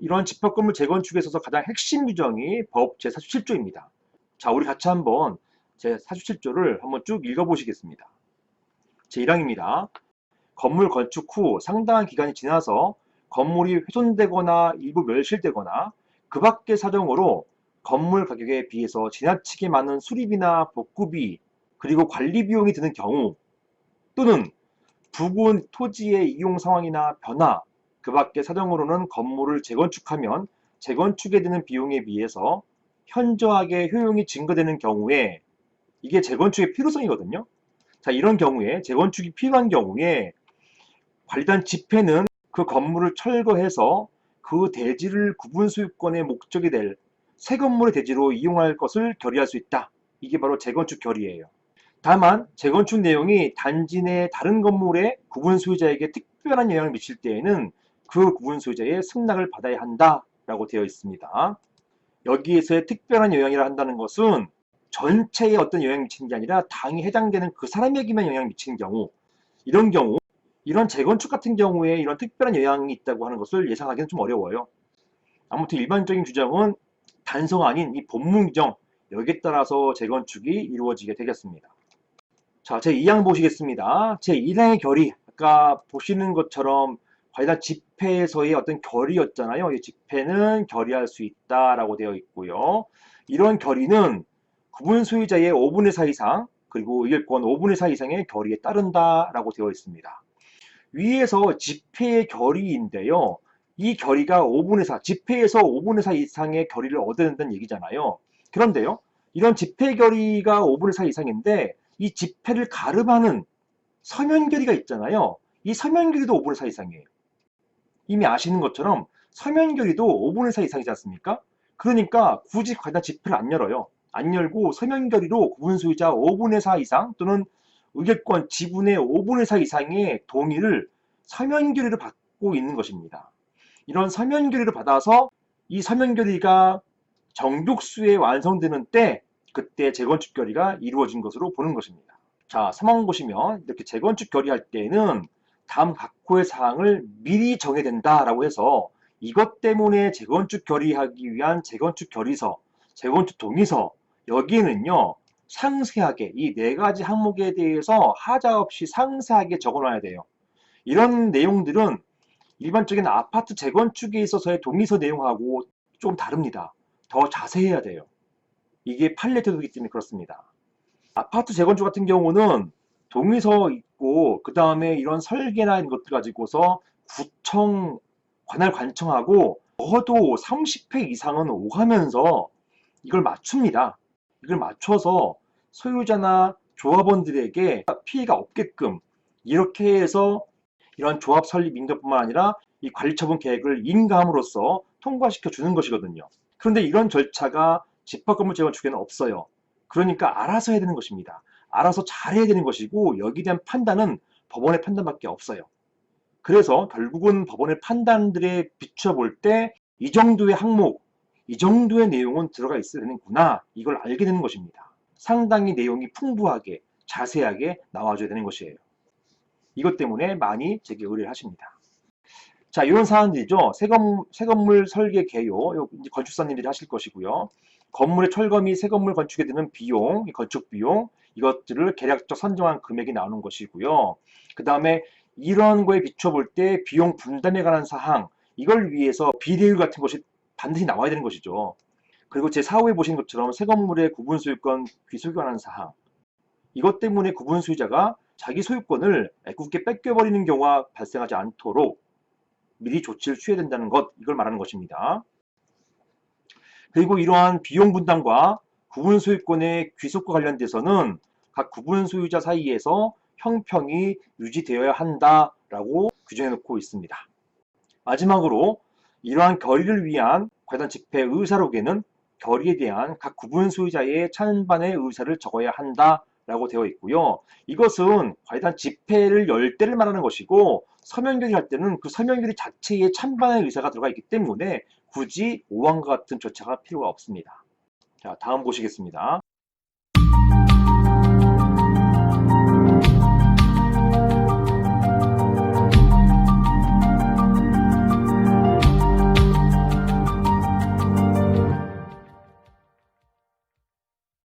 이런 집합건물 재건축에 있어서 가장 핵심 규정이 법 제47조입니다. 자, 우리 같이 한번 제47조를 한번 쭉 읽어보시겠습니다. 제1항입니다. 건물 건축 후 상당한 기간이 지나서 건물이 훼손되거나 일부 멸실되거나 그 밖의 사정으로 건물 가격에 비해서 지나치게 많은 수리비나 복구비 그리고 관리 비용이 드는 경우 또는 부근 토지의 이용 상황이나 변화 그 밖의 사정으로는 건물을 재건축하면 재건축에 드는 비용에 비해서 현저하게 효용이 증가되는 경우에 이게 재건축의 필요성이거든요. 자, 이런 경우에 재건축이 필요한 경우에 관리단 집회는 그 건물을 철거해서 그 대지를 구분 소유권의 목적이 될 새 건물의 대지로 이용할 것을 결의할 수 있다. 이게 바로 재건축 결의예요. 다만 재건축 내용이 단지 내 다른 건물의 구분 소유자에게 특별한 영향을 미칠 때에는 그 구분 소유자의 승낙을 받아야 한다라고 되어 있습니다. 여기에서의 특별한 영향이라 한다는 것은 전체에 어떤 영향을 미치는 게 아니라 당이 해당되는 그 사람에게만 영향을 미치는 경우, 이런 경우, 이런 재건축 같은 경우에 이런 특별한 영향이 있다고 하는 것을 예상하기는 좀 어려워요. 아무튼 일반적인 규정은 단서가 아닌 이 본문 규정, 여기에 따라서 재건축이 이루어지게 되겠습니다. 자, 제2항 보시겠습니다. 제1항의 결의, 아까 보시는 것처럼 관리단 집회에서의 어떤 결의였잖아요. 이 집회는 결의할 수 있다라고 되어 있고요. 이런 결의는 구분 소유자의 5분의 4 이상, 그리고 의결권 5분의 4 이상의 결의에 따른다라고 되어 있습니다. 위에서 집회의 결의인데요. 이 결의가 5분의 4, 집회에서 5분의 4 이상의 결의를 얻어야 된다는 얘기잖아요. 그런데요, 이런 집회 결의가 5분의 4 이상인데 이 집회를 가름하는 서면 결의가 있잖아요. 이 서면 결의도 5분의 4 이상이에요. 이미 아시는 것처럼 서면 결의도 5분의 4 이상이지 않습니까? 그러니까 굳이 관리단 집회를 안 열어요. 안 열고 서면 결의로 구분 소유자 5분의 4 이상 또는 의결권 지분의 5분의 4 이상의 동의를 서면 결의로 받고 있는 것입니다. 이런 서면 결의를 받아서 이 서면 결의가 정족수에 완성되는 때 그때 재건축 결의가 이루어진 것으로 보는 것입니다. 자, 3항 보시면 이렇게 재건축 결의할 때는 다음 각호의 사항을 미리 정해야 된다라고 해서 이것 때문에 재건축 결의하기 위한 재건축 결의서, 재건축 동의서 여기에는요 상세하게 이 4가지 항목에 대해서 하자 없이 상세하게 적어놔야 돼요. 이런 내용들은 일반적인 아파트 재건축에 있어서의 동의서 내용하고 좀 다릅니다. 더 자세해야 돼요. 이게 판례제도이기 때문에 그렇습니다. 아파트 재건축 같은 경우는 동의서 있고 그 다음에 이런 설계나 이런 것들 가지고서 구청, 관할 관청하고 적어도 30회 이상은 오가면서 이걸 맞춥니다. 이걸 맞춰서 소유자나 조합원들에게 피해가 없게끔 이렇게 해서 이런 조합 설립 인가뿐만 아니라 이 관리처분 계획을 인가함으로써 통과시켜 주는 것이거든요. 그런데 이런 절차가 집합건물 재건축에는 없어요. 그러니까 알아서 해야 되는 것입니다. 알아서 잘해야 되는 것이고 여기에 대한 판단은 법원의 판단밖에 없어요. 그래서 결국은 법원의 판단들에 비춰 볼 때 이 정도의 항목, 이 정도의 내용은 들어가 있어야 되는구나 이걸 알게 되는 것입니다. 상당히 내용이 풍부하게 자세하게 나와줘야 되는 것이에요. 이것 때문에 많이 제게 의뢰를 하십니다. 자, 이런 사항들이죠. 새 건물 설계 개요, 이제 건축사님들이 하실 것이고요. 건물의 철거 및 새 건물 건축에 드는 비용, 건축 비용, 이것들을 계략적 선정한 금액이 나오는 것이고요. 그 다음에 이런 거에 비춰볼 때 비용 분담에 관한 사항, 이걸 위해서 비례율 같은 것이 반드시 나와야 되는 것이죠. 그리고 제4호에 보신 것처럼 새 건물의 구분 소유권 귀속에 관한 사항, 이것 때문에 구분 소유자가 자기 소유권을 애꿎게 뺏겨버리는 경우가 발생하지 않도록 미리 조치를 취해야 된다는 것, 이걸 말하는 것입니다. 그리고 이러한 비용 분담과 구분 소유권의 귀속과 관련돼서는 각 구분 소유자 사이에서 형평이 유지되어야 한다라고 규정해 놓고 있습니다. 마지막으로 이러한 결의를 위한 관리단 집회 의사록에는 결의에 대한 각 구분 소유자의 찬반의 의사를 적어야 한다라고 되어 있고요. 이것은 관리단 집회를 열 때를 말하는 것이고 서면 결의할 때는 그 서면 결의 자체에 찬반의 의사가 들어가 있기 때문에 굳이 5항과 같은 절차가 필요가 없습니다. 자, 다음 보시겠습니다.